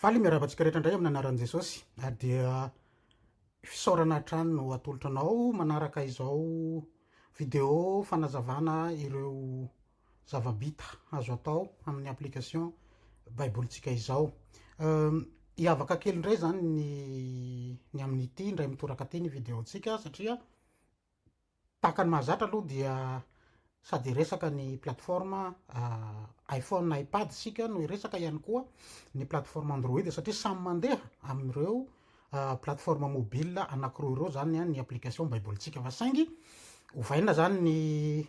Faly miaravantsika rehetra indray amin'ny anaran'i Jesosy. Dia fisaorana hatrany no atolotra anao manaraka izao vidéo fanazavana ireo zava-bita azo atao amin'ny application baibolitsika izao. Hiavaka kely indray zany ny amin'ity indray mitoraka ty ny vidéontsika satria tahaka ny mahazatra aloha dia sady resaka ny plateforme iPhone, iPad sika no resaka ihany koa ny plateforme Android satria samy mandeha amin'ireo plateforme mobile anankiroa ireo zany ny application baibolitsika fa saingy ovaina zany ny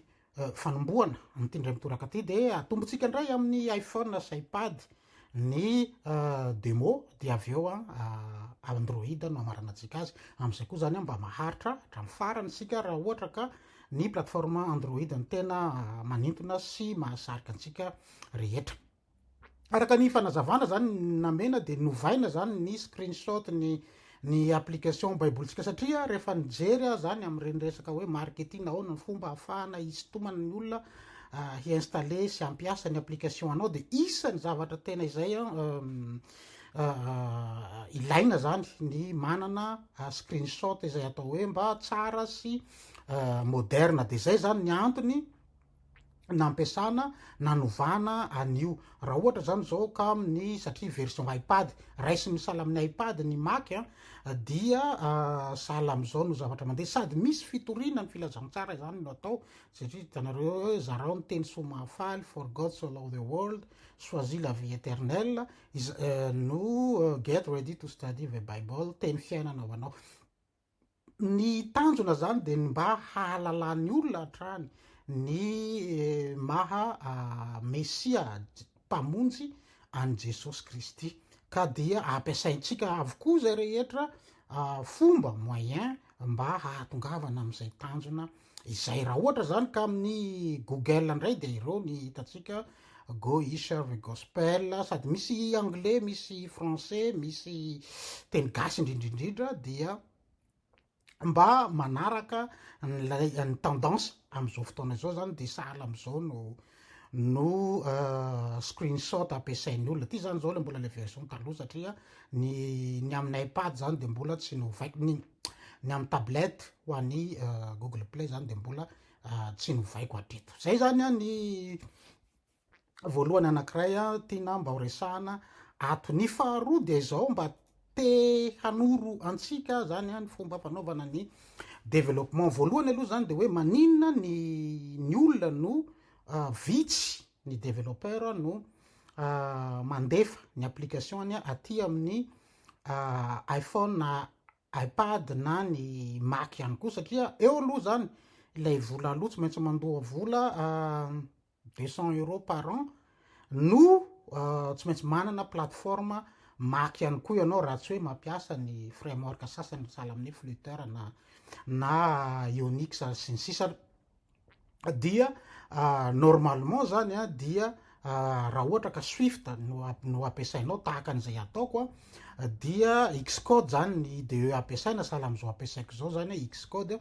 fanombohana amin'ity indray mitoraka ty de atombotsika indray amin'ny iPhone sy iPad ny démo dia avy eo Android no amarana antsika azy amin'izay koa zany mba maharitra hatramin'ny farany sika raha ohatra ka ny plateforme Android ny tena manintona sy mahasarika antsika rehetra. Araka ny fanazavana zany namena de novaina zany ny screenshot ny application baibolitsika satria rehefa nijery zany amin'ireny resaka hoe marketing ahoana ny fomba ahafahana isitomana ny olona hiinstaller sy hampiasa ny application anao de isan'ny zavatra tena izay ilaina zany ny manana screenshot izay atao hoe mba tsara sy moderne de zay zany ny antony nampiasana nanovana anio raha ohatra zany zao ka amin'ny satria version iPad raisy misala amin'ny iPad ny Mac dia sala am'izao no zavatra mandeha sady misy fitoriana ny filazantsara zany no atao satria hitanareo hoe zarao ny teny somafaly for God so loved the world choisis la vie éternelle no get ready to study the Bible teny fiainana ho anao. Ny tanjona zany de mba hahalalan'ny olona hatrany ny maha mesia mpamonjy an Jesosy Kristy ka dia ampiasaintsika avokoa zay rehetra fomba moyen mba hahatongavana amin'izay tanjona izay raha ohatra zany ka amin'ny Google indray de ireo ny hitantsika go ye share the gospel sady misy anglais misy français misy teny gasy indrindrindrindra dia mba manaraka ny tendance am'izao fotoana izao zany de sahala am'izao no screenshot ampiasain'ny olona ty zany zao le mbola le version taloha satria ny amin'ny iPad zany de mbola tsy novaiko ny amin'ny tablette ho an'ny Google Play zany de mbola tsy novaiko hatreto. Zay zany ny voalohany anankiray tiana mba ho resahana ato. Ny faharoa de izao mba te hanoro antsika zany ny fomba fanaovana ny développement voalohany aloha zany de hoe maninona ny olona no vitsy ny développeur no mandefa ny application aty amin'ny iPhone na iPad na ny Mac ihany koa satria eo aloha zany ilay vola aloha tsy maintsy mandoa vola 200 € par an no tsy maintsy manana plateforme Mac ihany koa ianao raha tsy hoe mampiasa ny framework sasany sala amin'ny Flutter na Unix sy ny sisa dia normalement zany dia raha ohatra ka Swift no ampiasainao tahaka an'izay ataoko dia Xcode zany ny IDE ampiasaina sala am'izao ampiasaiko zao zany Xcode.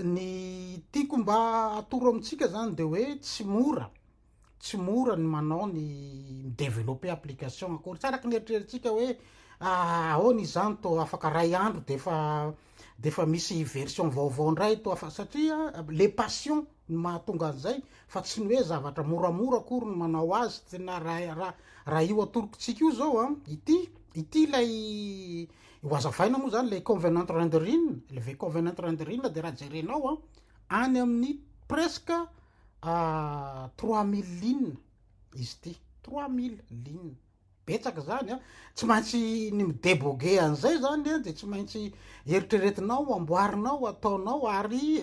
Ny tiako mba atoro amintsika zany de hoe tsy mora ny manao ny développer application akory tsaraky ny eritreretintsika hoe ahoana izany to afaka ray andro defa misy version vaovao ndray to satria le passion no mahatonga an'izay fa tsy ny hoe zavatra moramora akory no manao azy tena raha io atorokitsika io zao ity lay hoazavaina moa zany le covenant rendering le covenant rendering de raha jerenao any amin'ny presque 3000 lignes izy ty 3000 lignes betsaka zany tsy maintsy ny midéboguer an'izay zany de tsy maintsy eritreretinao amboarinao ataonao ary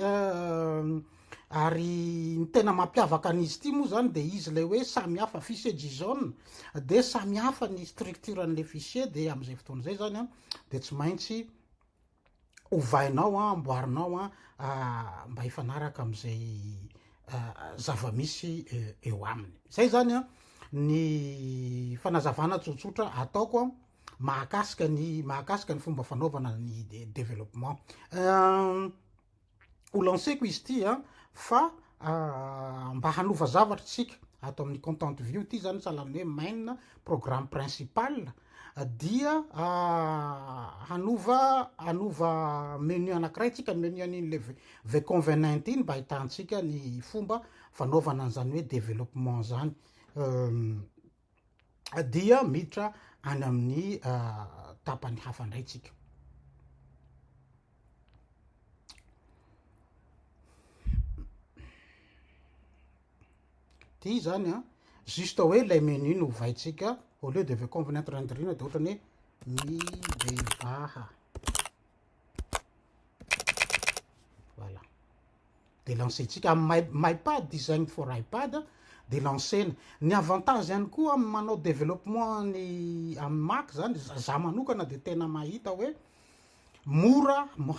ny tena mampiavaka an'izy ty moa zany de izy le hoe samy hafa fichier JSON de samy hafa ny structure an'le fichier de am'izay fotoana zay zany de tsy maintsy ovainao amboarinao mba hifanaraka am'izay zava-misy eo aminy. Zay zany ny fanazavana tsotsotra ataoko mahakasika ny fomba fanaovana ny développement. Ho lanceko izy ty fa mba hanova zavatra tsika atao amin'ny content view ty zany sahalan'ny hoe main programme principal dia hanova menu anankiray tsika menu an'iny le ve convenant iny mba hitantsika ny fomba fanaovana an'izany hoe développement zany dia miditra any amin'ny tapany hafa ndray tsika. Ty zany juste hoe lay menu no vaitsika au lieu de ve convenant rendering de ohatrany hoe mibebaha voilà de lancetsika amin'ny mypad design for ipad de lancena ny avantage ihany koa manao développement ny amin'ny Mac zany za manokana de tena mahita hoe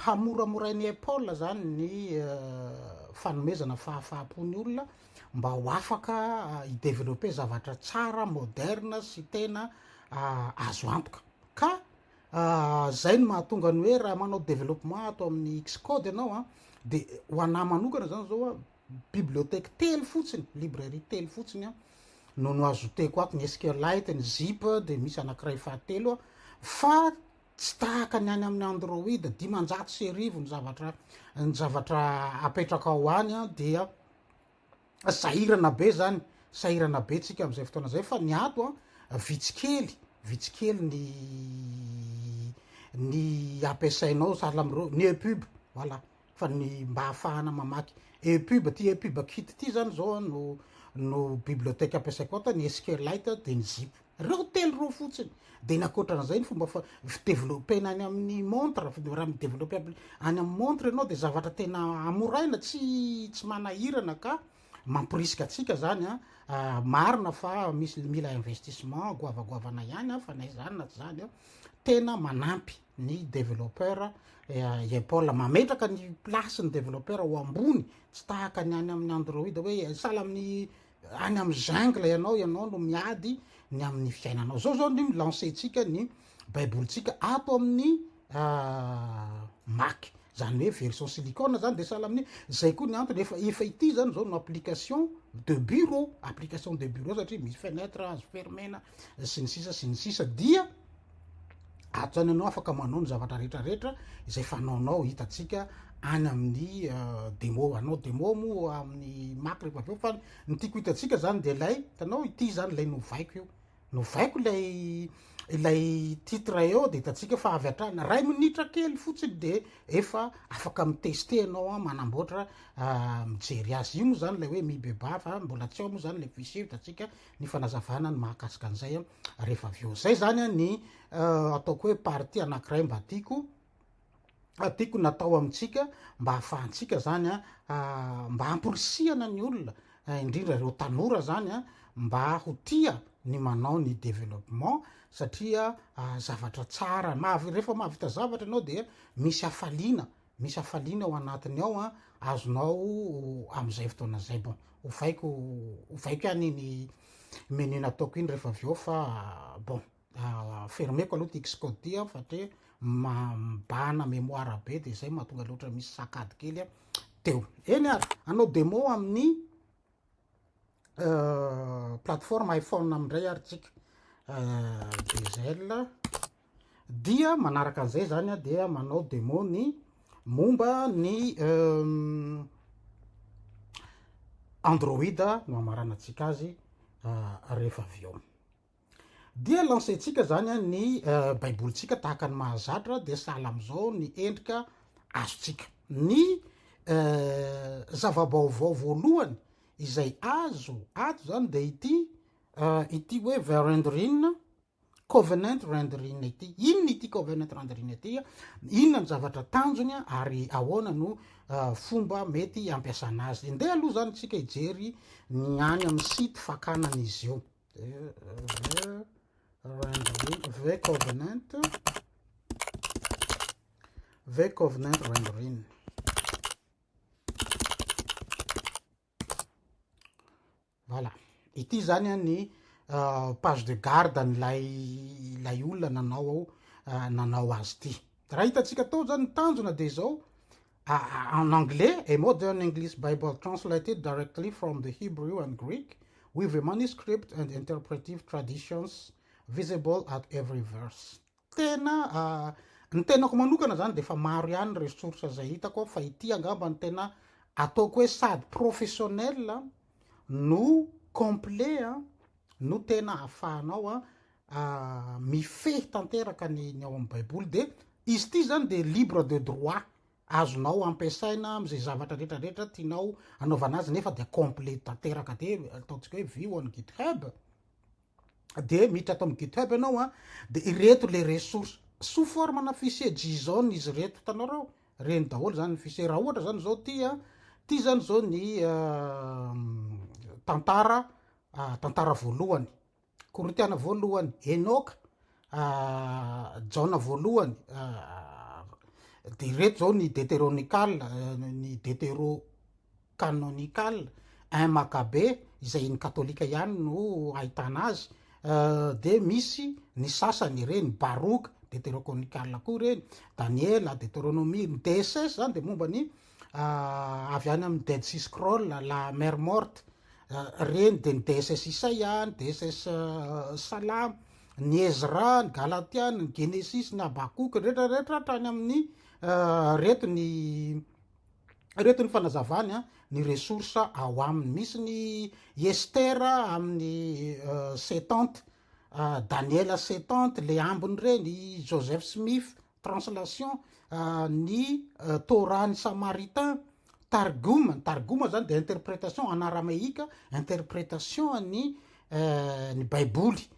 hamoramorainy Apple zany ny fanomezana fahafaham-pon'ny olona mba ho afaka hidevelope zavatra tsara moderne sy tena azo antoka ka zay no mahatonga ny hoe raha manao développement atao amin'ny Xcode ianao de ho anahy manokana zany zao bibliothèque telo fotsiny librairie telo fotsiny no azoteko ato ny SQLite ny zip de misy anankiray fahatelo fa tsy tahaka ny any amin'ny Android 500 ny zavatra apetraka ao any dia sahirana be zany sahirana be tsika am'izay fotoana zay fa ny ato vitsikely ny ampiasainao sahala am'reo ny EPUB voilà fa ny mba hahafahana mamaky EPUB kit ty zany zao no bibliothèque ampiasaiko ato ny SQLite de ny zip reo telo reo fotsiny de ny akoatran'izay ny fomba développena any amin'ny montre raha midéveloppe any amin'ny montre ianao de zavatra tena amoraina tsy manahirana ka mampirisika atsika zany marina fa misy mila investissement goavagoavana ihany fa nay zany na tsy zany tena manampy ny développeur Apple mametraka ny place ny développeur ho ambony tsy tahaka ny any amin'ny Android hoe sahala amin'ny any amin'ny jungle ianao no miady ny amin'ny fiainanao zao ny lancetsika ny baibolitsika ato amin'ny Mac zany hoe version silicone zany de sahala amin'ny zay koa ny antony efa ity zany zao no application de bureau satria misy fenêtre azo fermena sy ny sisa dia ato zany ianao afaka manao ny zavatra rehetrarehetra izay fanaonao hitatsika any amin'ny demo anao demo mo amin'ny Mac rehefa aveo fa ny tiako hitatsika zany de lay hitanao ity zany lay novaiko ilay titre eo de hitatsika fa avy hatrany ray minitra kely fotsiny de efa afaka miteste anao manamboatra mijery azy io moa zany lay hoe mibeba fa mbola tsy ao moa zany le fichier hitatsika ny fanazavana ny mahakasika an'izay rehefa aveo zay zany ny ataoko hoe partie anankiray mba tiako natao amitsika mba hahafahantsika zany mba hamporisihana ny olona indrindra reo tanora zany mba ho tia ny manao ny développement satria zavatra tsara rehefa mahavita zavatra ianao de misy hafaliana ao anatiny ao azonao am'izay fotoana zay bon hovaiko any ny menu nataoko iny rehefa aveo fa bon fermeko aloha ty Xcode ty fatria mibahana mémoire be de zay mahatonga loatra misy sakady kely teo eny ary anao demo amin'ny plateforme iPhone amindray ary tsika Bezel dia manaraka an'izay zany dia manao demo ny momba ny Android no amarana atsika azy rehefa aveo dia lancetsika zany ny baibolitsika tahaka ny mahazatra de sahala am'izao ny endrika azotsika ny zavabaovao voalohany izay azo ato zany de ity hoe rendering covenant rendering ity inona ity covenant rendering ity inona ny zavatra tanjony ary ahoana no fomba mety ampiasana azy ndeha aloha zany tsika hijery ny any amin'ny site fakanana izy io covenant rendering voilà ity zany ny page de garde nylay olona nanao azy ty raha hitatsika tao zany ny tanjona de zao en anglais a modern English Bible translated directly from the Hebrew and Greek with the manuscript and interpretive traditions visible at every verse. Tena ny tenako manokana zany de fa maro ihany resource zay hitako fa ity angamba ny tena ataoko hoe sady professionnel no complet no tena ahafahanao mifehy tanteraka ny ao amin'ny baiboly de izy ity zany de libre de droit azonao ampiasaina am'izay zavatra rehetrarehetra tianao anaovana azy nefa de complet tanteraka de ataontsika hoe view on GitHub de miditra atao amin'ny GitHub ianao de ireto le ressource sous forme na fichier JSON izy reto hitanao reny daholo zany ny fichier raha ohatra zany zao ty zany zao ny tantara voalohany, Korintiana voalohany, Enoka, Jona voalohany, de ireto zao ny deutérocanonical, un Macabe izay ny katolika ihany no ahitana azy, de misy ny sasany reny Baroka, deutérocanonical koa reny, Daniela, Deutéronomie, ny DSS zany de momba ny avy any amin'ny Dead Sea Scroll, la mer morte, reny de ny DSS Isaia, ny DSS Salam, ny Ezra, ny Galatian, ny Genesis, ny Habakuk, rehetrarehetra trany amin'ny reto ny fanazavany ny ressource ao aminy. Misy ny Estera amin'ny 70, Daniela 70, le ambony reny, Joseph Smith translation, ny Torah ny Samaritain, Targum zany de interprétation en araméika, interprétation ny baiboly,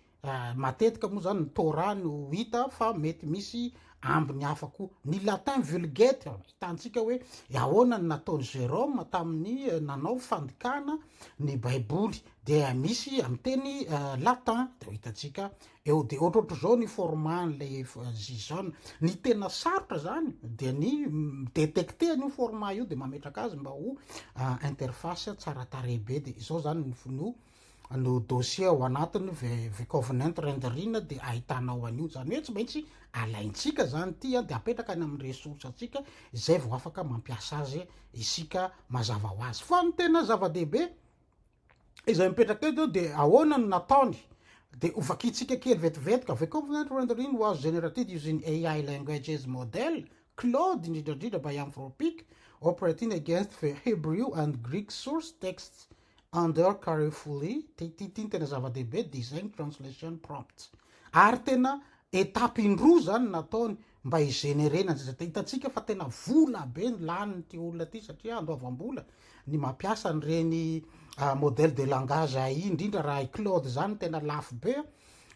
matetika moa zany ny Torah no hita fa mety misy ambiny hafa koa. Ny latin vulgate hitantsika hoe ahoana ny nataony Jérôme tamin'ny nanao fandikana ny baiboly de misy amin'ny teny latin de hitantsika eo. De ohatrohatro zao ny forman'le JSON, ny tena sarotra zany de ny détecter ny format io de mametraka azy mba ho interface tsara tarehy be. De izao zany no dossier ao anatiny the covenant rendering de ahitanao an'io, zany hoe tsy maintsy alaintsika zany ty de apetraka any amin'ny ressource atsika zay vao afaka mampiasa azy isika mazava ho azy. Fa ny tena zava-dehibe izay mipetraka eto de ahoana ny nataony de ovakitsika kely vetivetika. The covenant rendering was generated using AI languages model Claude indrindra by Anthropic, operating against the Hebrew and Greek source texts under carefully tena zava-dehibe design translation prompts. Ary tena etapy indroa zany nataony mba higenerena hitatsika fa tena vola be ny laniny ty olona ty satria andoavam-bola ny mampiasa nyreny modèle de langage AI indrindra raha Claude zany tena lafo be.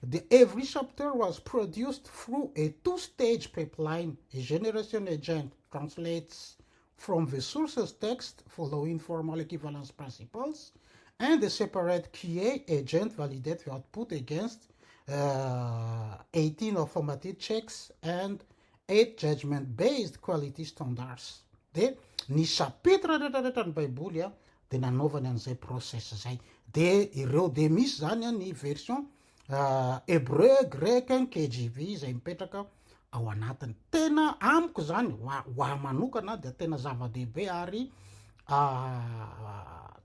The every chapter was produced through a two-stage pipeline. A generation agent translates from the source's text following formal equivalence principles, and a separate QA agent validates the output against 18 automated checks and 8 judgment-based quality standards. De ny chapitre rehetrarehetra ny baiboly de nanaovany an'izay process zay. De ireo de misy zany ny version hébreu, grec, KJV zay mipetraka ao anatiny. Tena amiko zany ho manokana de tena zava-dehibe ary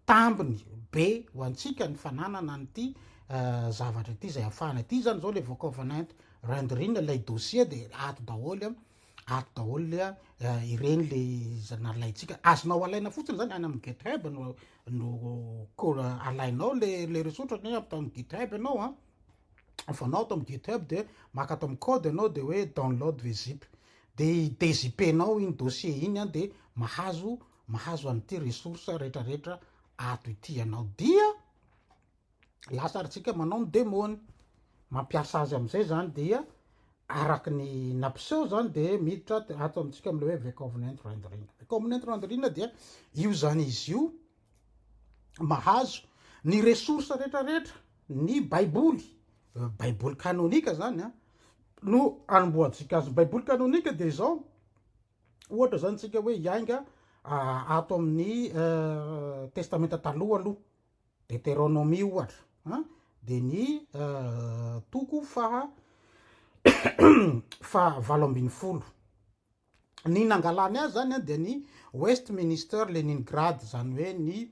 tambiny be ho antsika ny fananana an'ity zavatra ity zay afahana. Ity zany zao le The Covenant rendering lay dossier de ato daholo ireny le nalaitsika. Azonao alaina fotsiny zany any amin'ny GitHub no alainao le ressource ny atao amin'ny GitHub ianao afanao atao amin'ny GitHub de maka atao amin'ny code ianao de hoe download the zip de dezipenao iny dossier iny de mahazo an'ity ressource rehetrarehetra ato ity ianao. Dia lasa aritsika manao ny démony mampiasa azy am'izay zany dia araky ny nampiseho zany de miditra ato amintsika am'le hoe the covenant rendering. The covenant rendering dia io zany izy io mahazo ny ressource rehetrarehetra ny baiboly kanonika zany no anomboantsika azy. Baiboly kanonika de zao ohatra zany tsika hoe iainga ato amin'ny testamenta taloha aloha, Deutéronomie ohatra de ny toko faha 7. Ny nangalany azy zany de ny Westminster Leningrad, zany hoe ny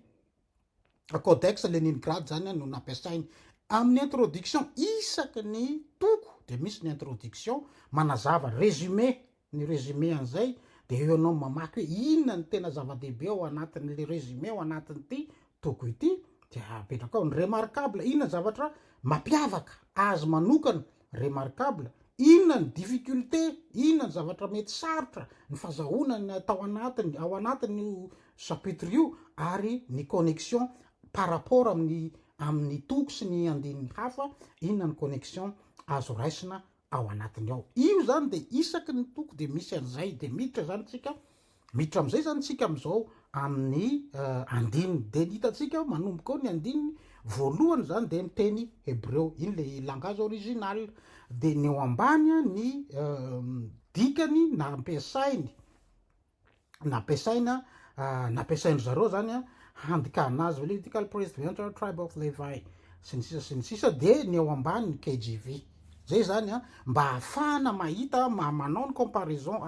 codex Leningrad zany no nampiasainy amin'ny introduction isaky ny toko de misy ny introduction manazava résumé ny résumé an'izay de eo anao mamaky hoe inona ny tena zava-dehibe ao anatin'le résumé ao anatin'ity toko ity de apetraka ao ny remarquable inona ny zavatra mampiavaka azy manokana remarquable inona ny difficulté inona ny zavatra mety sarotra ny fazahonany atao anatiny ao anatin'io chapitre io ary ny connexion par rapport amin'ny toko sy ny andininy hafa inona ny connexion azo raisina ao anatiny ao io zany de isaky ny toko de misy an'izay de miditra zany tsika miditra am'izay zany tsika am'izao amin'ny andininy de hitatsika manomboka ao ny andininy voalohany zany de miteny hebreo iny le langage original de ny eo ambany ny dikany nampiasainy zareo zany handikana azy political presidential tribe of Levi sy ny sisa de ny eo ambany ny KJV zay zany mba ahafahana mahita manao ny comparaison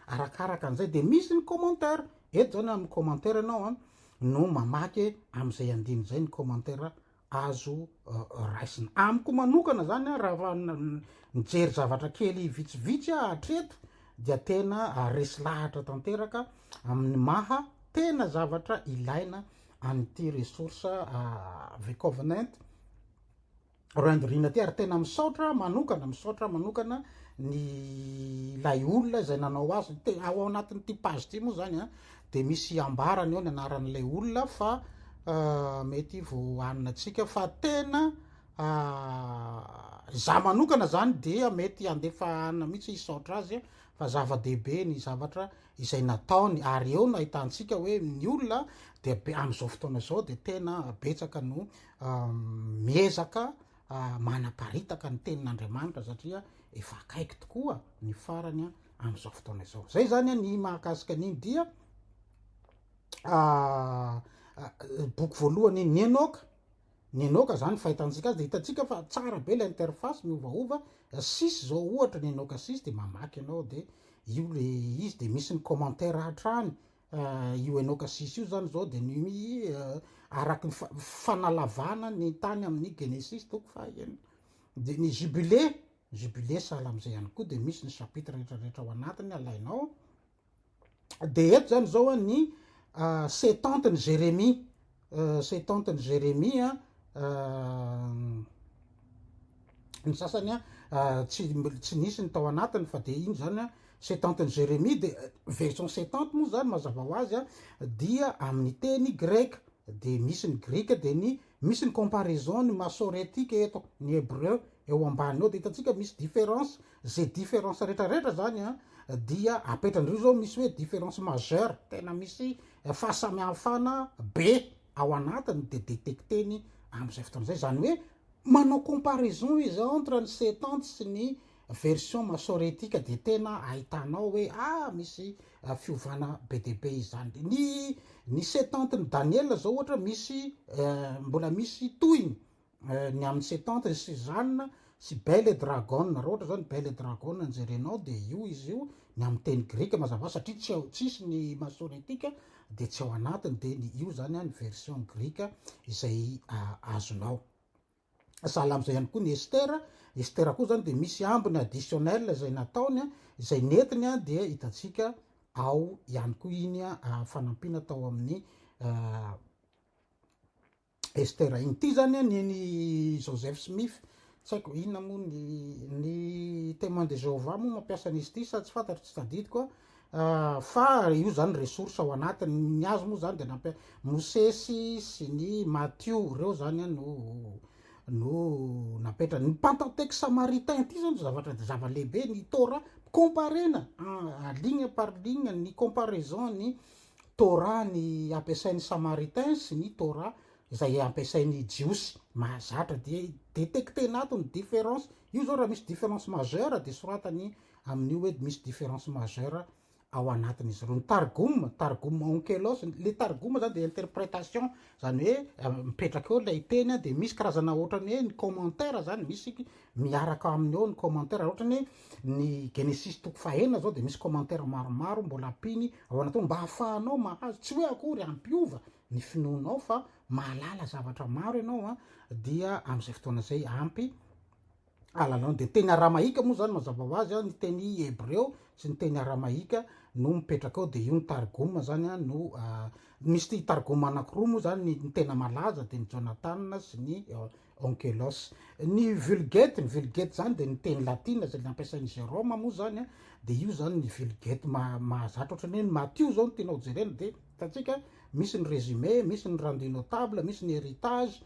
arakaraka an'izay de misy ny commentaire eto zany amin'ny commentaire anao no mamaky am'izay andiny zay ny commentaire azo raisina amiko manokana zany raha mijery zavatra kely vitsivitsy hatreto dia tena resy lahatra tanteraka amin'ny maha tena zavatra ilaina an'ity resource the covenant randrina ty ary tena misaotra manokana ny lay olona zay nanao azy ao anatin'ity page ty moa zany de misy ambarany eo ny anaran'lay olona fa mety voanina atsika fa tena za manokana zany dia mety andefahana mihitsy isaotra azy fa zava-dehibe ny zavatra izay nataony ary eo nahitantsika hoe ny olona de am'izao fotoana zao de tena betsaka no miezaka manaparitaka ny tenin'Andriamanitra satria efa akaiky tokoa ny farany am'izao fotoana zao zay zany ny mahakasika an'iny dia boky voalohany ny enoka zany fahitantsika azy de hitatsika fa tsara be la interface miovaova sisy zao ohatra ny enoka sisy de mamaky anao de io le izy de misy ny commentaire hatrany io enoka sisy io zany zao de ny araky ny fanalavana ny tany amin'ny Genesis toko fahaenina de ny jubilé sahala am'izay ihany koa de misy ny chapitre rehetrarehetra ao anatiny alainao de eto zany zao ny septante ny Jérémie ny sasany tsy nisy ny tao anatiny fa de iny zany septante ny Jérémie de version septante moa zany mazava ho azy dia amin'ny teny greka de misy ny grika de misy ny comparaison ny masoretika eto ny hébreu eo ambany eo de hitatsika misy différence zay différence rehetrarehetra zany dia apetrandreo zao misy hoe différence majeure tena misy fahasamihafana be ao anatiny de détecteny am'izay fotoana zay zany hoe manao comparaison izy entre ny septante sy ny version masoretika de tena ahitanao hoe misy fiovana be dehibe izy zany ny septante ny Daniel zao ohatra misy mbola misy tohiny ny amin'ny septante ny Suzanne sy Belle et Dragon raha ohatra zany Belle et Dragon ny jerenao de izy io ny amin'ny teny grika mazava satria tsisy ny masoretika de tsy ao anatiny de io zany ny version grika izay azonao sahala am'izay ihany koa ny Estera koa zany de misy ambiny additionnel zay nataony zay netiny de hitatsika ao ihany koa iny fanampiana tao amin'ny Estera iny ty zany ny Joseph Smith tsy haiko inona moa ny témoin de Jéhovah moa mampiasa n'izy ty sa tsy fantatro tsy tadidiko fa io zany ressource ao anatiny ny azo moa zany de Mosesy sy ny Matthieu reo zany no napetra ny Pentateuque samaritain ty zany zava-lehibe ny Torah comparena ligne par ligne ny comparaison ny Torah ny ampiasain'ny samaritain sy ny Torah izay ampiasain'ny jiosy mahazatra de détectenatony différence io zao raha misy différence majeure de soratany amin'io hoe misy différence majeure ao anatin'izy reo ny targum onkelos le targum zany de interprétation zany hoe mipetraka eo lay teny de misy karazana ohatrany hoe ny commentaire zany misy miaraka amin'ny eo ny commentaire ohatrany hoe ny Genesis toko fahaenina zao de misy commentaire maromaro mbola ampiny ao anatiny mba ahafahanao mahazo tsy hoe akory ampiova ny finoanao fa mahalala zavatra maro ianao dia am'izay fotoana zay ampy alalao de teny aramahika moa zany mazava ho azy ny teny hebreo sy ny teny aramahika no mipetraka ao de io ny targoma zany no misy ty targoma anakiroa moa zany ny tena malaza de ny Jonathan sy ny Onkelos. Ny vulgate zany de ny teny latina zay nampiasain'ny Jérôme moa zany de io zany ny vulgate mahazatra ohatrany hoe Matthieu zao no tenao jerena de tatsika misy ny résumé, misy ny rendu notable, misy ny héritage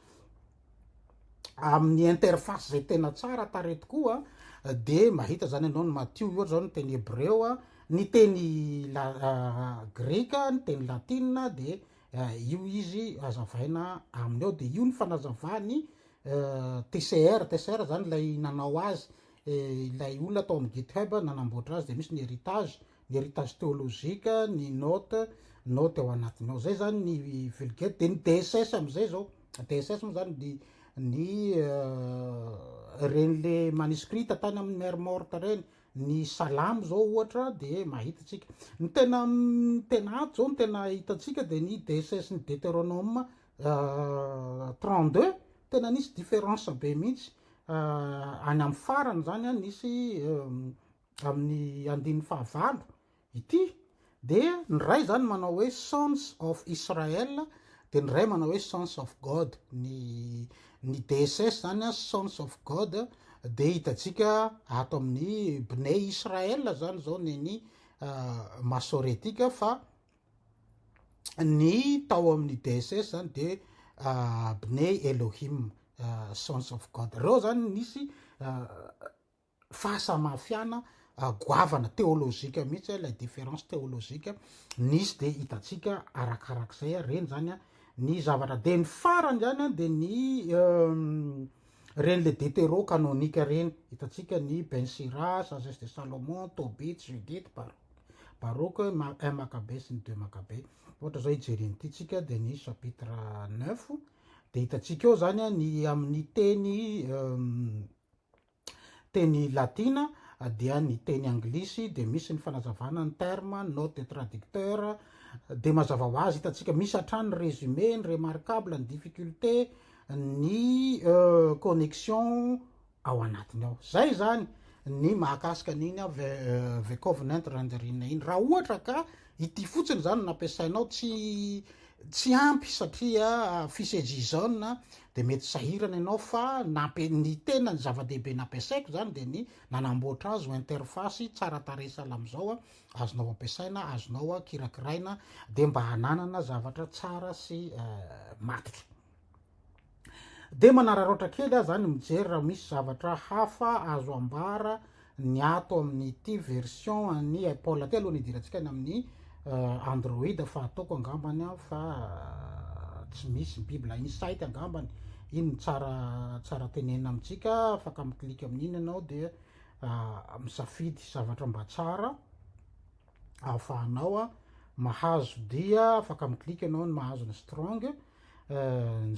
amin'ny interface zay tena tsara tare tokoa de mahita zany ianao ny Matthieu ohatra zao ny teny hebreo ny teny greka, ny teny latina de io izy azavaina aminy ao de io ny fanazavany TCR zany lay nanao azy ilay olona atao amin'ny GitHub nanamboatra azy de misy ny héritage théologique, ny note ao anatiny ao zay zany ny vulgate de ny DSS am'izay zao DSS moa zany ny ren'le manuscrit tany amin'ny mer morte reny ny salamo zao ohatra de mahita tsika ny tena ato zao ny tena hitatsika de ny DSS ny Deutéronome 32 tena nisy différence be mihitsy any amin'ny farany zany nisy amin'ny andin'ny fahavalo ity de ny ray zany manao hoe Sons of Israel de ny ray manao hoe Sons of God ny DSS zany Sons of God de hitatsika ato amin'ny Bnei Israel zany zao ny masoretika fa ny tao amin'ny DSS zany de Bnei Elohim Sons of God reo zany nisy fahasamafiana goavana théologique mihitsy la différence théologique nisy de hitatsika arakarak'izay reny zany ny zavatra de ny farany zany de ny reny le Deutéro canonique reny hitatsika ny Ben Sira, Sagesse de Salomon, Tobit, Judith, Baruch, 1 Maccabée sy ny 2 Maccabée ohatra zao ijeren'ity tsika de ny chapitre 9 de hitatsika eo zany ny amin'ny teny latina dia ny teny anglisy de misy ny fanazavana ny terme, note de traducteur de mazava ho azy hitatsika misy hatrany ny résumé, ny remarquable, ny difficulté, ny connexion ao anatiny ao zay zany ny mahakasika an'iny the covenant rendering iny raha ohatra ka ity fotsiny zany nampiasainao tsy ampy satria fisejizona de mety sahirana ianao fa ny tena ny zava-dehibe nampiasaiko zany de ny nanamboatra azy ho interface tsara taresala am'izao azonao ampiasaina azonao kirakiraina de mba hananana zavatra tsara sy matitra de manararoatra kely zany mijery raha misy zavatra hafa azo ambara ny ato amin'ity version ny Paul ty aloha nidirantsika ny amin'ny Android fa ataoko angambany fa tsy misy Bible Insight angambany iny tsara tenena amitsika afaka miklika amin'iny ianao de misafidy zavatra mba tsara ahafahanao mahazo dia afaka miklika ianao ny mahazo ny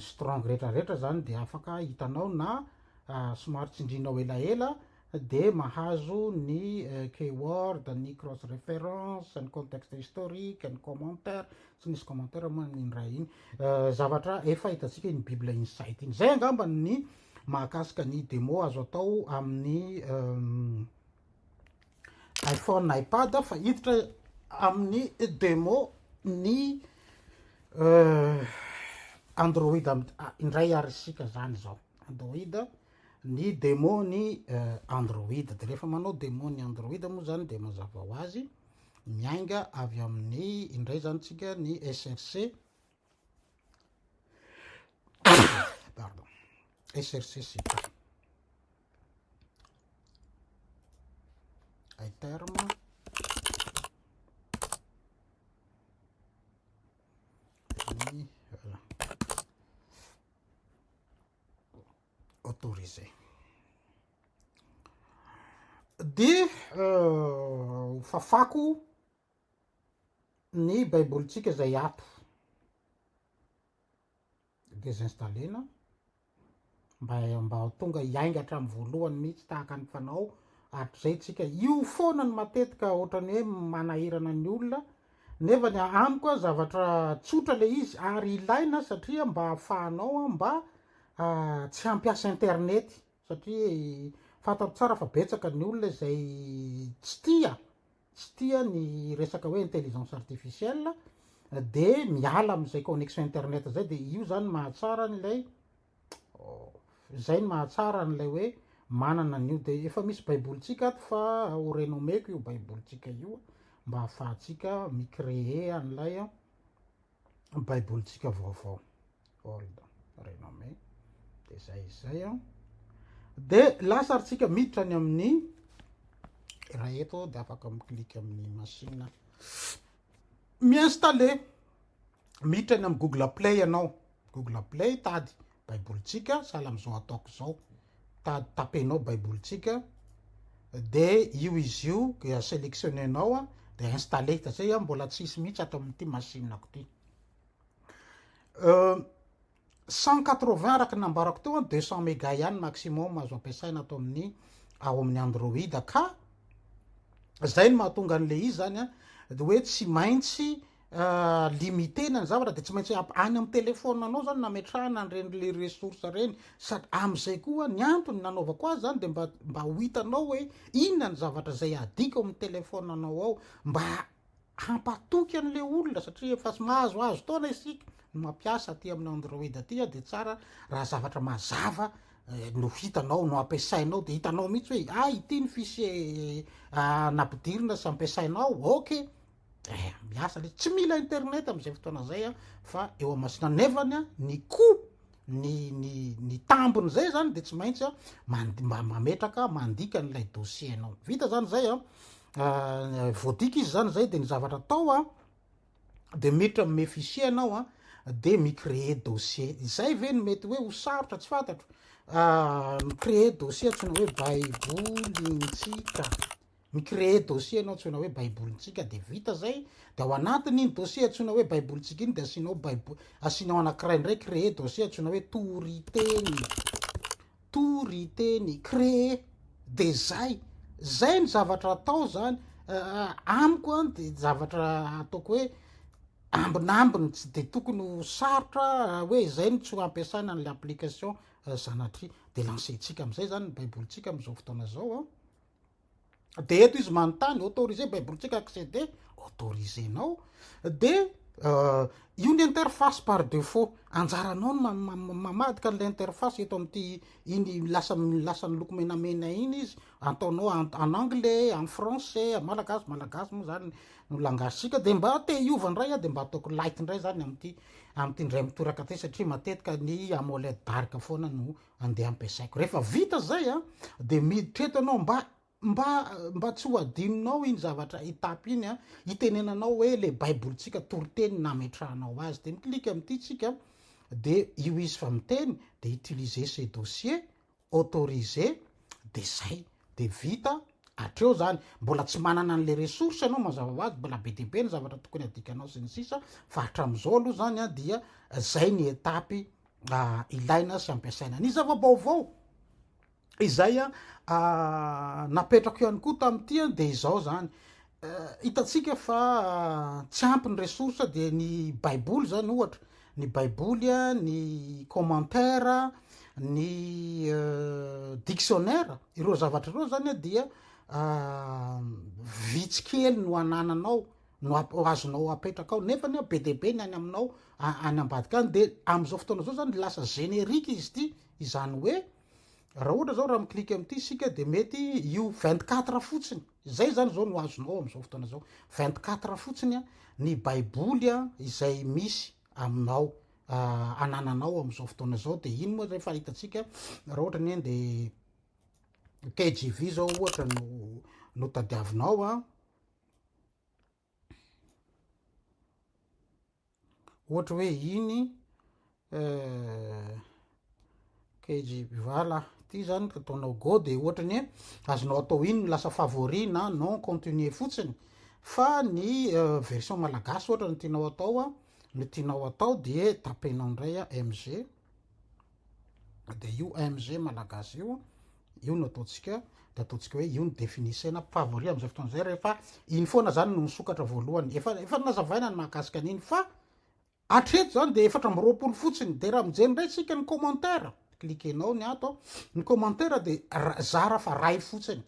strong rehetrarehetra zany de afaka hitanao na somary tsindrinao elaela de mahazo ny keyword, ny cross reference, ny contexte historique, ny commentaire tsy nisy commentaire moa ny raha iny zavatra efa hitatsika ny Bible Insight iny zay angamba ny mahakasika ny démo azo atao amin'ny iPhone, iPad fa hiditra amin'ny démo ny Android indray arisika zany zao Android ny démo ny Android de rehefa manao démo ny Android moa zany de mazava ho azy miainga avy amin'ny indray zany tsika ny SRC pardon SRC site ai terme autorisé de fafako ny baibolitsika zay ato désinstallena mba tonga iainga hatramin'ny voalohany mihitsy tahaka ny fanao atrizay tsika io foana ny matetika ohatrany hoe manahirana ny olona nefa ny amiko a zavatra tsotra le izy ary ilaina satria mba ahafahanao mba tsy hampiasa internet satria fantaro tsara fa betsaka ny olona zay tsy tia ny resaka hoe intelligence artificielle de miala am'izay connexion internet zay de io zany mahatsara n'lay zay ny mahatsara n'lay hoe manana an'io de efa misy baibolitsika ato fa ho renomeko io baibolitsika io mba ahafahantsika micrée an'lay baibolitsika vaovao hold renome de zay de lasaritsika miditra ny amin'ny raha eto de afaka mikliky amin'ny machine miinstaller miditra ny amin'ny Google Play ianao Google Play tady baibolitsika sahala am'izao ataoko zao tady tapenao baibolitsika de io izy io sélectionnenao de installer zay mbola tsisy mihitsy ato amin'ity machinako ty 180 araky nambarako teo 200 méga ihany maximum azo ampiasaina ato amin'ny ao amin'ny Android ka zay ny mahatonga an'le izy zany de hoe tsy maintsy limité ny zavatra de tsy maintsy any amin'ny telefona anao zany nametrahana an'reny le ressource reny sady am'izay koa ny antony nanaovako azy zany de mba ho hitanao hoe inona ny zavatra zay adiko amin'ny telefona anao ao mba hampatoky an'le olona satria efa mahazoazo taona isika mampiasa aty amin'ny Android aty de tsara raha zavatra mazava no hitanao no ampiasainao de hitanao mihitsy hoe ity ny fichier nampidirina sy ampiasainao ok miasa le tsy mila internet am'izay fotoana zay fa eo amasina nefany ny ko ny tambony zay zany de tsy maintsy mametraka mandika n'lay dossier anao vita zany zay voadika izy zany zay de ny zavatra atao de miditra me fichier anao de micréer dossier zay ve no mety hoe ho sarotra tsy fantatro micréer dossier atsona hoe baibolintsika micréer dossier anao atsona hoe baibolintsika de vita zay de ao anatiny iny dossier atsona hoe baibolintsika iny de asinao anakiray ndray créer dossier atsona hoe toriteny créer de zay ny zavatra atao zany amiko de zavatra ataoko hoe ambinambiny tsy de tokony ho sarotra hoe zay ny tsy ho ampiasaina an'le application zanatry de lancetsika am'izay zany baibolitsika am'izao fotoana zao de eto izy manontany autorisé baibolitsika accéder autorisenao de io ny interface par défaut anjaranao mamadika an'le interface eto am'ty iny lasa ny loko menamena iny izy ataonao en anglais en français malagasy moa zany no langasitsika de mba te iovandray de mba ataoko light ndray zany am'ty ndray mitoraka ty satria matetika ny amoled dark foana no andeha ampiasaiko rehefa vita zay de miditra eto anao mba tsy ho adinonao iny zavatra étape iny itenenanao hoe le baibolitsika toriteny nametrahanao azy de miklika am'ty tsika de io izy fa miteny de utiliser ces dossiers autorisé de zay de vita atreo zany mbola tsy manana an'le ressource anao mazava hoazy mbola be de be ny zavatra tokony adikanao sy ny sisa fa hatram'izao aloha zany dia zay ny etapy ilaina sy ampiasaina ny zava-baovao izay napetrako ihany koa tam'ty de izao zany hitatsika fa tsy ampy ny ressource de ny baiboly zany ohatra ny baiboly ny commentaire ny dictionnaire ireo zavatra ireo zany dia vitsikely no anananao no azonao apetraka ao nefa ny be de be ny any aminao any ambadika any de am'izao fotoana zao zany lasa générique izy ty izany hoe raha ohatra zao raha miklika am'ty sika de mety io 24 fotsiny zay zany zao no azonao am'izao fotoana zao 24 fotsiny ny baiboly izay misy aminao anananao am'izao fotoana zao de iny moa zay fa hitatsika raha ohatra ny de KJV zao ohatra no tadiavinao ohatra hoe iny KJV voilà ty zany ataonao go de ohatra ny azonao atao iny lasa favori na non continue fotsiny fa ny version malagasy ohatra ny tianao atao de tapenao ndray MG de io MG malagasy io no ataotsika de ataontsika hoe io ny definisena favori am'izay fotoana zay rehefa iny foana zany no misokatra voalohany efa nazavaina ny mahakasika an'iny fa atreto zany de 4 fotsiny de raha mijeny ndray tsika ny commentaire klikenao ny ato ny commentaire de zara fa ray fotsiny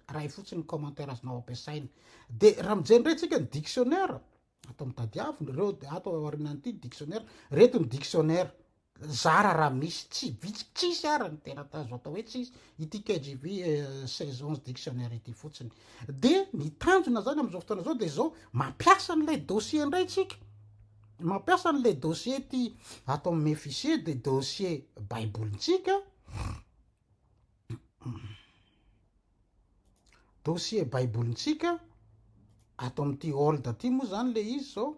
ny commentaire azonao ampiasaina de raha mijeny ndray tsika ny dictionnaire atao mitadiaviny reo de ato aorinan'ity dictionnaire reto ny dictionnaire zara raha misy tsy tsisy ara ny tena tazo atao hoe tsisy ity KJV 16 dictionnaire ity fotsiny de ny tanjona zany am'izao fotoana zao de zao mampiasa n'lay dossier ndray tsika mampiasa n'le dossier ty atao ame fichier de dossier baibolitsika dossier baibolitsika atao am'ty olda ty moa zany le izy zao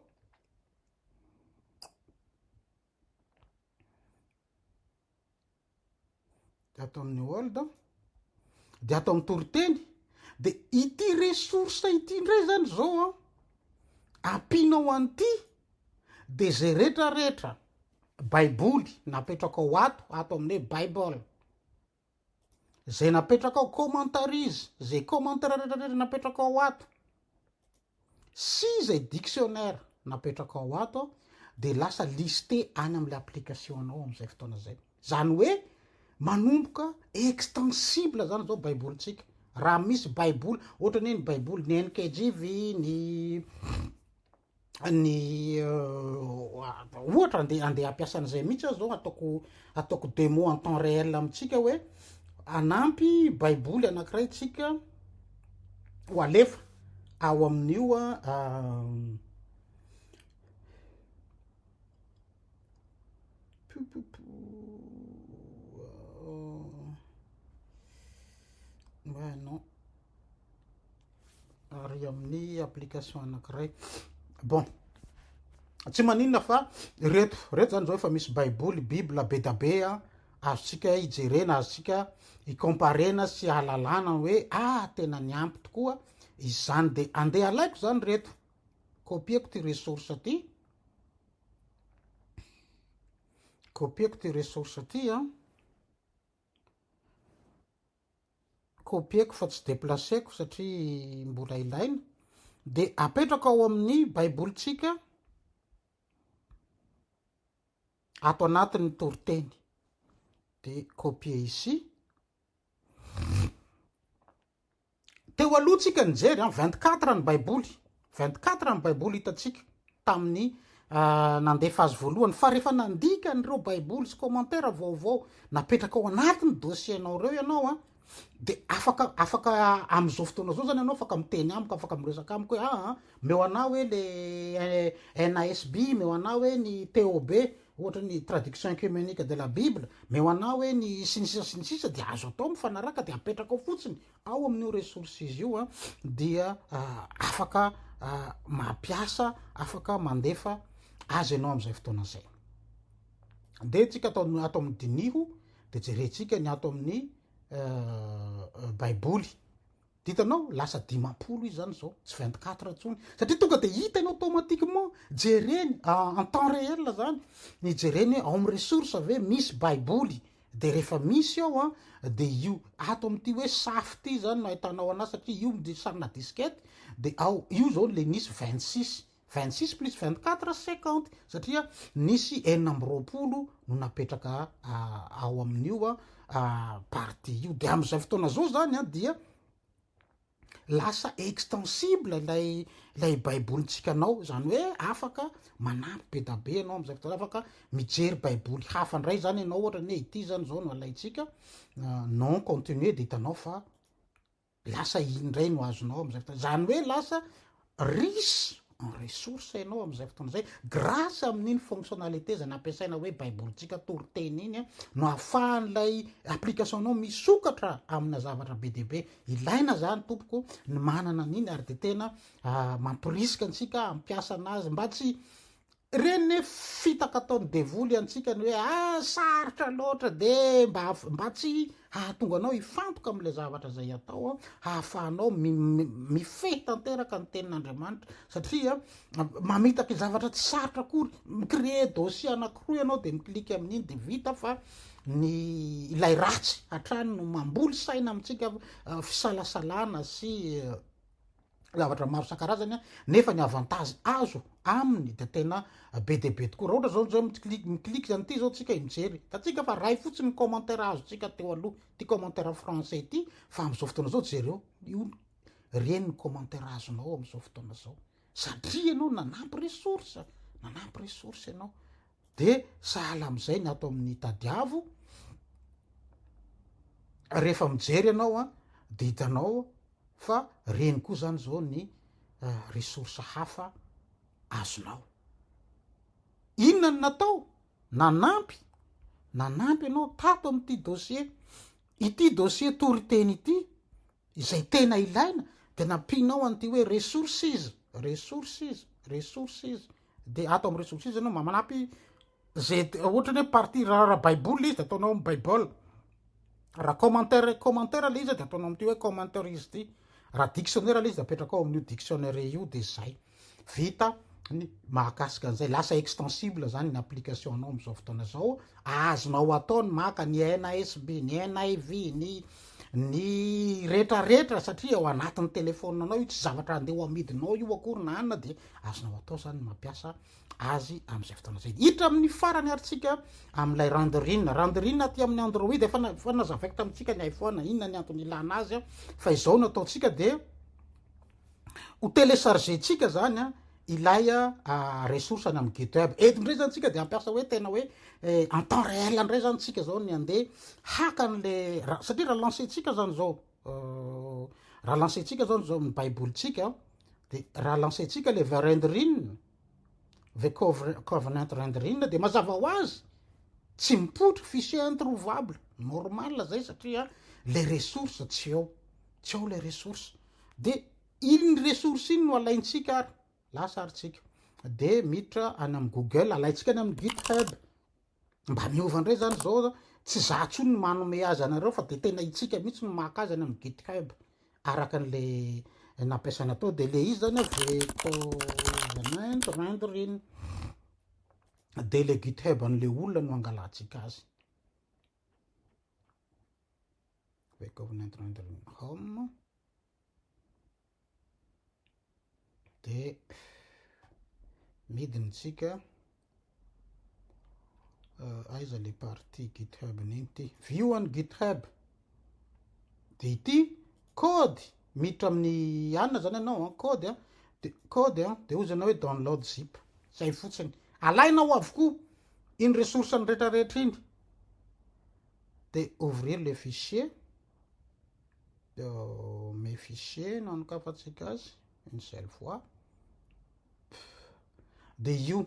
de atao amin'ny olda de atao amy toriteny de ity resource ity ndray zany zao ampinao an'ty de zay retraretra baiboly napetraka ao ato amin'ny bible zay napetraka ao commentarise zay commentaire retraretra napetraka ao ato sy zay dictionnaire napetraka ao ato de lasa listé any am'le application anao am'izay fotoana zay zany hoe manomboka extensible zany zao baibolitsika raha misy baiboly ohatrany hoe ny baiboly ny NKJV ny ohatra andeha ampiasan'izay mihitsy aho zao ataoko démo en temps réel amitsika hoe anampy baiboly anankiray tsika ho alefa ao amin'io non ary amin'ny application anankiray bon tsy maninona fa reto zany zao efa misy baiboly bible be da be azotsika ijerena azotsika ikomparena sy ahalalana hoe tena ny ampy tokoa izy zany de andeha alaiko zany reto kopieko ty resource ty kopieko fa tsy déplaceko satria mbola ilaina de apetraka ao amin'ny baibolitsika ato anatin'ny toriteny de copier ici teo aloha tsika nijery 24 ny baiboly hitatsika tamin'ny nandefa azy voalohany fa rehefa nandika nyreo baiboly sy commentaire vaovao napetraka ao anatin'ny dossiernao reo ianao de afaka am'izao fotoana zao zany anao afaka miteny amiko afaka miresaka amiko hoe meo anao hoe le NASB meo anao hoe ny TOB ohatra ny traduction œcuménique de la Bible meo anao hoe ny sinisisa de azo atao mifanaraka de apetraka ao fotsiny ao amin'io resource izy io dia afaka mampiasa afaka mandefa azy ianao am'izay fotoana zay de tsika atao amin'ny diniho de jerentsika ny ato amin'ny baiboly ditanao lasa 10 izy zany zao tsy 24 tsony satria tonga de hita ianao automatiquement jereny en temps réel zany ny jereny ao amin'ny resource ave misy baiboly de rehefa misy ao de io ato am'ty hoe safy ty zany no ahitanao anazy satria io de sarina diskety de ao io zao le nisy 26 plus 24 50 satria nisy 20 no napetraka ao amin'io parti io de am'izay fotoana zao zany dia lasa extensible lay baibolitsika anao zany hoe afaka manampy be da be anao am'izay fotoana afaka mijery baiboly hafa ndray zany ianao ohatra ny hoe ity zany zao no alaitsika non continuer de hitanao fa lasa indray no azonao am'izay fotoana zany hoe lasa riche en ressource ianao am'izay fotoana zay grâce amin'iny fonctionnalité zay nampiasaina hoe baibolitsika toriteny iny no ahafahan'lay application anao misokatra amina zavatra be de be ilaina zany tompoko ny manana an'iny ary de tena mampirisika antsika ampiasa anazy mba tsy reny fitaka ataony devoly antsika ny hoe sarotra loatra de mba tsy hahatonga anao ifantoka am'le zavatra zay atao hahafahanao mifehy tanteraka ny tenin'Andriamanitra satria mamitaky zavatra tsy sarotra akory micréer dossier anankiroa ianao de miklika amin'iny de vita fa ny ilay ratsy hatrany no mamboly saina amitsika fisalasalana sy zavatra maro isan-karazany nefa ny avantage azo aminy de tena be de be tokoa raha ohatra zao mikliky zany ty zao tsika mijery da tsika fa ray fotsiny commentaire azo tsika teo aloha ty commentaire français ty fa am'izao fotoana zao jereo io reny ny commentaire azonao am'izao fotoana zao satria ianao nanampy resource ianao de sahala am'izay ny ato amin'ny tadiavo rehefa mijery ianao de hitanao fa reny koa zany zao ny resource hafa azonao. Inona ny natao? Nanampy ianao tato am'ty dossier, ity dossier toriteny ity izay tena ilaina de nampinao an'ty hoe resources de ato amin'ny resources ianao manampy zay ohatra hoe partie raha baiboly izy de ataonao amin'ny bible, raha commentaire le izy de ataonao am'ty hoe commentaire izy ty, raha dictionnaire le izy de apetraka ao amin'io dictionnaire io de zay vita ny mahakasika an'izay lasa extensible zany ny application anao am'izao fotoana zao azonao atao ny maka ny NASB ny NIV ny retraretra satria ao anatin'ny telefonina anao io tsy zavatra andeha amidinao io akory na anona de azonao atao zany mampiasa azy am'izay fotoana zay. Hiditra amin'ny farany aritsika am'ilay renderine aty amin'ny Android efa nazavaiko tamitsika ny iPhone inona ny antony ilana azy fa izao no ataotsika de ho télécharger-tsika zany ilay ressource any amin'ny GitHub eto ndray zany tsika de ampiasa hoe tena hoe en temps réel ndray zany tsika zao ny andeha haka an'le satria raha lancer-tsika zany zao raha lancer-tsika zany zao amin'ny baibolitsika de raha lancer-tsika le renderine covenant renderine de mazava ho azy tsy mipotro fichier introuvable normal zay satria le ressource tsy ao le ressource de iny ressource iny no alaintsika ary lasa aritsika de miditra any amin'ny Google alaitsika any amin'ny GitHub mba miova ndray zany zao tsy zatsony ny manome azy anareo fa de tena itsika mihitsy no maka azy any amin'ny GitHub araka an'le nampiasaina atao de le izy zany covenant renderine de le GitHub an'le olona no angalatsika azy covenant renderine home de midinitsika aiza le partie GitHub ninty view on GitHub de ity code miditra amin'ny anona zany anao code de ozana hoe download zip zay fotsiny alainao avokoa iny ressource ny retraretra iny de ouvrir le fichier mes fichiers nanokafatsika azy une seule fois de io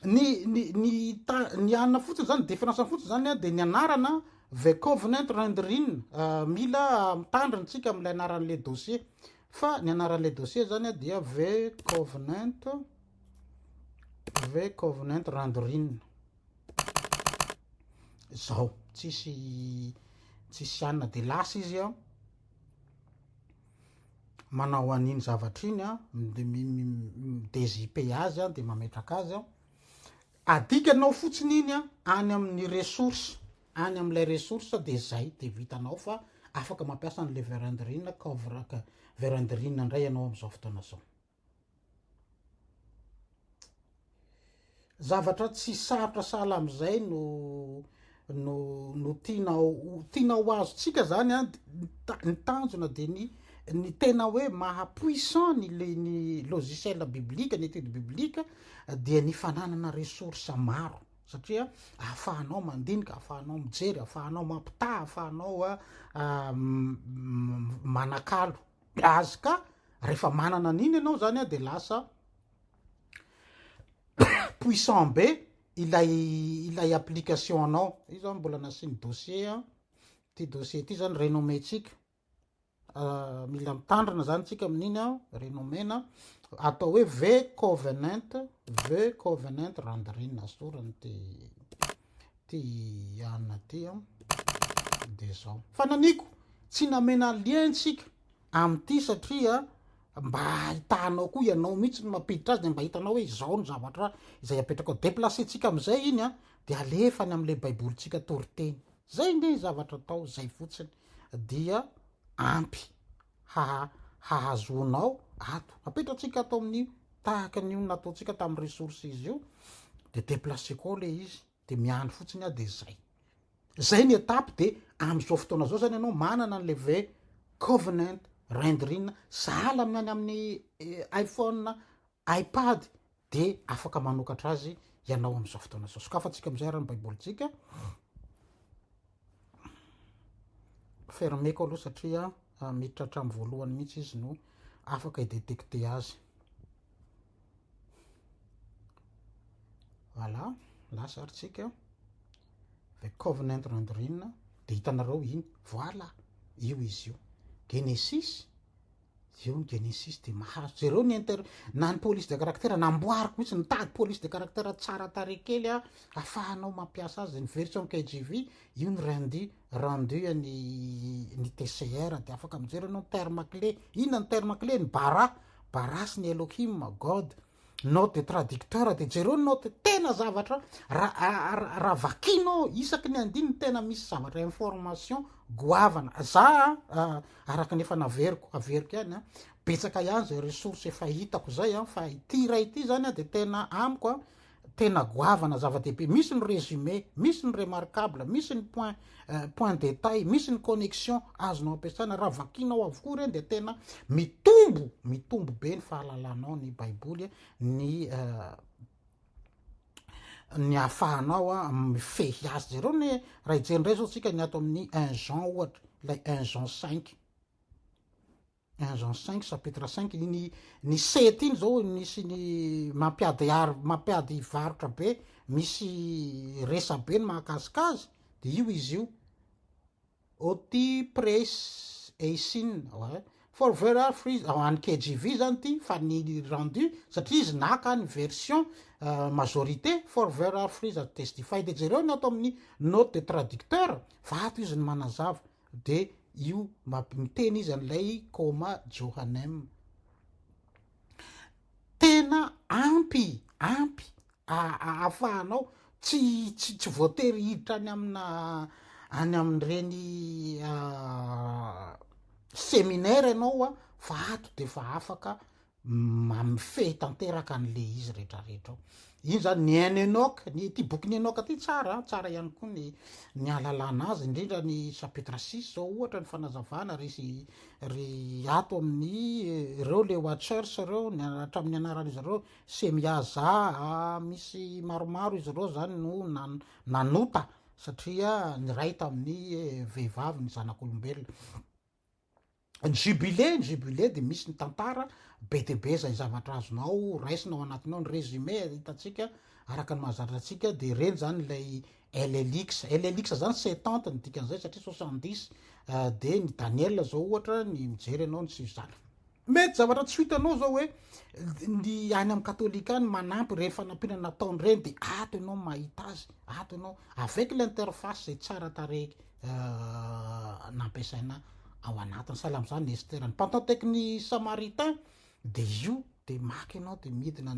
ny anona fotsiny zany différence fotsiny zany de ny anarana the covenant renderine mila mitandriny-tsika am'ilay anaran'le dossier fa ny anaran'le dossier zany dia the covenant renderine zao tsisy anona de lasa izy manao an'iny zavatra iny DJP azy de mametraka azy adikanao fotsiny iny any amin'ny ressource any am'ilay ressource de zay de vitanao fa afaka mampiasa an'le renderine renderine ndray ianao am'izao fotoana zao zavatra tsy sarotra sahala am'izay no tianao azotsika zany ny tanjona de ny tena hoe mahapuissant ny logiciel biblique ny étude biblique dia ny fananana ressource maro satria ahafahanao mandinika ahafahanao mijery ahafahanao mampita ahafahanao manakalo azy ka rehefa manana an'iny ianao zany de lasa puissant be ilay application anao io zany mbola nasiny dossier ty dossier ty zany renométsika mila mitandrina zany tsika amin'iny renomena atao hoe the covenant renderine asorany ty anona ty de zao fa naniko tsy namena lientsika am'ty satria mba hitanao koa ianao mihitsy ny mampiditra azy de mba hitanao hoe izao ny zavatra izay apetraka ao déplacé tsika am'izay iny de alefany am'le baibolitsika toriteny zay nde zavatra atao zay fotsiny dia ampy hahazonao ato apetratsika atao amin'io tahaka an'io nataotsika tamin'ny resource izy io de déplaceko ao le izy de miandry fotsiny a de zay ny etapy de am'izao fotoana zao zany ianao manana an'le ve covenant rendrina sahala amin'ny any amin'ny iPhone iPad de afaka manokatra azy ianao am'izao fotoana zao sokafatsika am'izay raha ny baibolitsika fermeko aloha satria miditra hatramin'ny voalohany mihitsy izy no afaka idetecte azy voilà lasa arytsika the covenant rendrina de hitanareo iny voilà io izy io Genesis io ny Genesis de mahazo jereo na ny police de caractère namboariko mihitsy nitady police de caractère tsara tare kely afahanao mampiasa azy ny version KJV io ny rendu ny TCR de afaka mijery anao terme clé inona ny terme clé ny bara sy ny Elohim God note de traducteur de jereo note tena zavatra raha vakinao isaky ny andiny tena misy zavatra information goavana za araka nefa averiko ihany betsaka ihany zay resource efa hitako zay fa ity ray ity zany de tena amiko tena goavana zava-dehibe misy ny résumé misy ny remarquable misy ny point détail misy ny connexion azonao ampiasana raha vakinao avokoa reny de tena mitombo be ny fahalalanao ny baiboly ny afahanao mifehy azy zereo ny raha ijerindray zao tsika ny ato amin'ny 1 Jean ohatra lay 1 Jean 5 chapitre 5 ny 7 iny zao misy ny mampiady varotra be misy resa be ny mahakasika azy de io izy io oti press eisin for very free any KJV zany ty fa ny rendu satria izy naka ny version majorité for very free that testify de jereo ny ato amin'ny note de traducteur fa ato izy ny manazava de io miteny izy an'ilay coma Johannem tena ampy afahanao tsy voatery hiditra any amin'ireny séminaire ianao fa ato de fa afaka mamifehy tanteraka an'le izy rehetrarehetra iny zany ny Enoch ny ty boky ny Enoch ty tsara ihany koa ny alalana azy indrindra ny chapitre 6 zao ohatra ny fanazavana ry ato amin'ny reo le watchers reo hatramin'ny anaran'izy reo semiaza misy maromaro izy reo zany no nanota satria ny ray tamin'ny vehivavy ny zanak'olombelona ny jubilé de misy ny tantara be de be zay zavatra azonao raisinao anatinao ny résumé hitatsika araka ny mahazatra atsika de reny zany lay LLX zany 70 ny dikan'izay satria 70 de ny Daniel zao ohatra ny mijery anao ny sivy mety zavatra tsy hitanao zao hoe ny any amin'ny katolika any manampy rehefa nampina nataony reny de ato ianao mahita azy ato ianao avec l'interface zay tsara tareky nampiasaina ao anatiny sahala am'izany Estera ny Pentatekny Samaritain de io de maky ianao de midina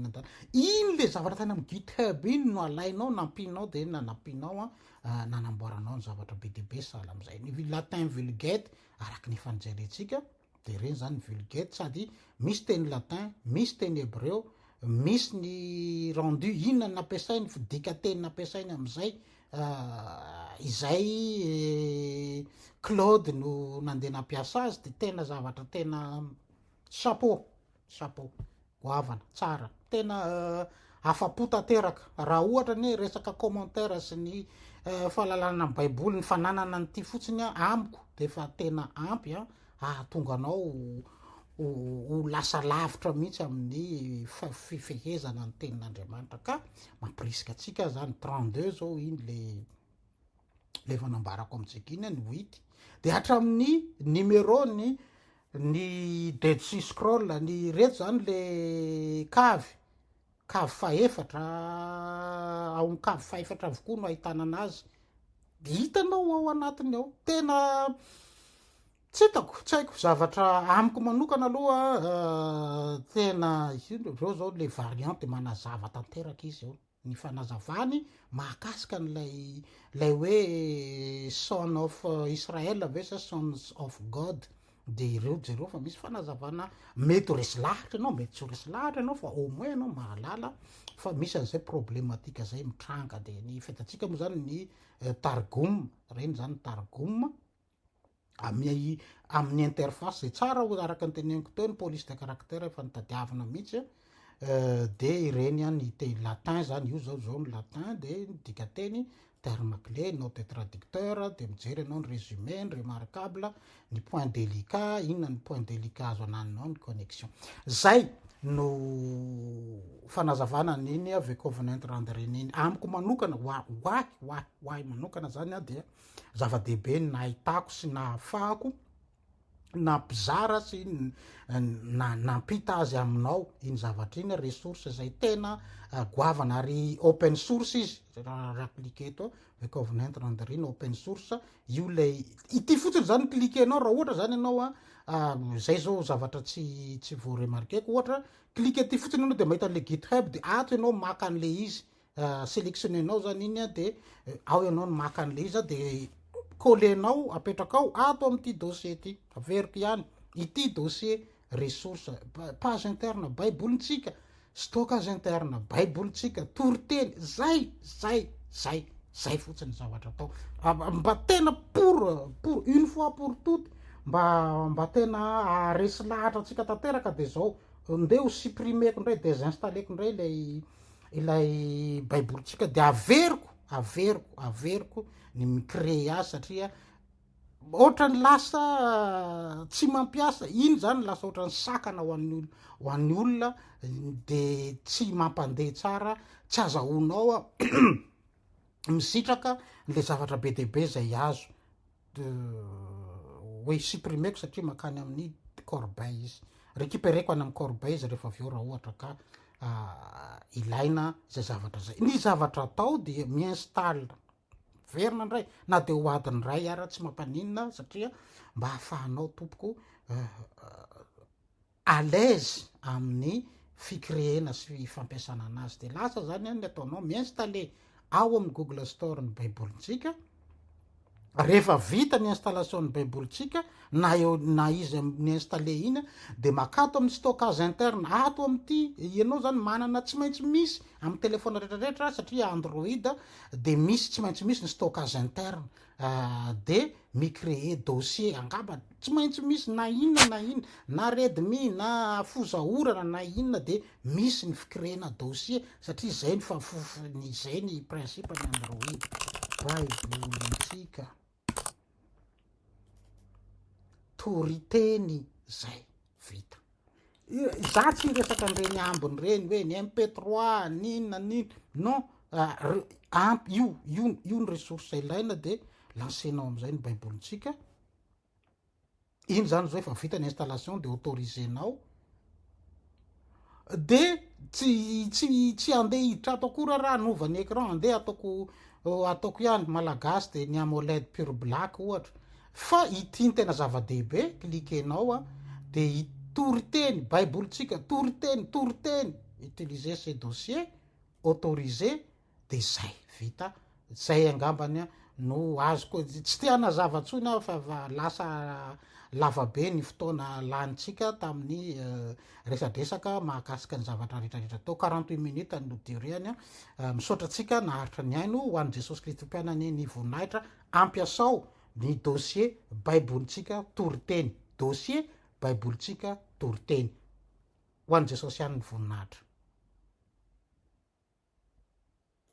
iny le zavatra tany amin'ny GitHub iny no alainao nampinao de nanampianao nanamboaranao ny zavatra be de be sahala am'izay ny latin vulgate araky ny fanjairetsika de reny zany vulgate sady misy teny latin misy teny hébreu misy ny rendu inona nampiasainy fidikateny nampiasainy am'izay izay Claude no nandeha nampiasa azy de tena zavatra tena chapeau goavana tsara tena afapo tanteraka raha ohatra ny resaka commentaire sy ny fahalalana amin'ny baiboly ny fananana nyty fotsiny amiko de fa tena ampy ahatonga anao ho lasa lavitra mihitsy amin'ny fifehezana ny tenin'Andriamanitra ka mampirisika atsika zany 32 zao iny le fanambarako amintsika iny ny 8 de hatramin'ny numéro ny Dead Sea Scroll ny reto zany le kavy faefatra ao amin'ny kavy faefatra avokoa no ahitana anazy de hitanao ao anatiny ao tena tsy hitako tsy haiko zavatra amiko manokana aloha tena reo zao le variante manazava tanteraky izy eo ny fanazavany mahakasika n'lay hoe son of Israel ve sa sons of God de ireo jereo fa misy fanazavana mety ho resy lahatra anao mety tsy ho resy lahatra anao fa au moins anao mahalala fa misy an'izay problematika zay mitranga de ny fahitatsika moa zany ny targum reny zany targum amin'ny interface zay tsara ho araka ny teneniko teo ny police de caractère efa nitadiavana mihitsy de ireny a ny teny latin zany io zao ny latin de dikateny terme clé note de traducteur de mijery anao ny résumé ny remarquable ny point délicat inona ny point délicat azo ananonao ny connexion zay no fanazavana niny a vecovenant rendereny amiko manokana hoahy manokana zany a de zava-dehibe nahitako sy nahafahako nampizara sy nampita azy aminao iny zavatra iny resource zay tena goavana ary open source izy raha cliquer to vecovenant rendereny open source io lay ity fotsiny zany cliquenao raha ohatra zany anao zay zao zavatra tsy vo remarqueko ohatra cliquer ty fotsiny anao de mahita le GitHub de ato ianao maka an'le izy sélectionnenao zany iny a de ao ianao no maka an'le izy de colenao apetrakao ato am'ty dossier ty averiko ihany ity dossier ressource page interne baibolitsika stockage interne baibolitsika toriteny zay fotsiny zavatra atao mba tena pour une fois pour toute mba tena resy lahatra atsika tanteraka de zao ndeo supprimeko ndray désinstalleko ndray ilay baibolitsika de averiko ny micréer azy satria ohatrany lasa tsy mampiasa iny zany lasa ohatrany sakana ho an'ny olona de tsy mampandeha tsara tsy azahoanao misitraka le zavatra be dehibe zay azo hoe supprimeko satria makany amin'ny corbeille izy récupéreko any amin'ny corbeille izy rehefa aveo raha ohatra ka ilaina zay zavatra zay ny zavatra atao de miinstalle verina ndray na de ho adiny ray ara tsy mampaninona satria mba hahafahanao tompoko à l'aise amin'ny ficréena sy fampiasana anazy de lasa zany ny ataonao miinstalle ao amin'ny Google Store ny baibolitsika rehefa vita ny installation ny baibolitsika na izy ny installe iny de makato amin'ny stockage interne ato am'ty ianao zany manana tsy maintsy misy amin'ny telefona rehetrarehetra satria Android de misy tsy maintsy misy ny stockage interne de micréer dossier angamba tsy maintsy misy na inona na Redmi na fozaorana na inona de misy ny ficréena dossier satria zay zay ny principe ny Android baibolitsika toriteny zay vita za tsy resaka an'ireny ambiny reny hoe ny MP3 ninona non io ny ressource ilaina de lancenao am'izay ny baibolitsika iny zany zao efa vita ny installation de autorisenao de tsy andeha hiditra ato akory raha nova ny écran andeha ataoko ihany malagasy de ny AMOLED pure black ohatra fa ity tena zava-dehibe cliquenao de toriteny baibolitsika toriteny utiliser ces dossiers autorisé de zay vita zay angambany no azoko tsy te hanazava ntsony fa lasa lavabe ny fotoana lanitsika tamin'ny resadresaka mahakasika ny zavatra rehetrarehetra tao 48 minutes no duréany misaotratsika naharitra ny aino ho an'i Jesosy Kristy mpianany ny voninahitra ampiasao ny dossier baibolitsika toriteny dossier baibolitsika toriteny ho an'i Jesosy ihany ny voninahitra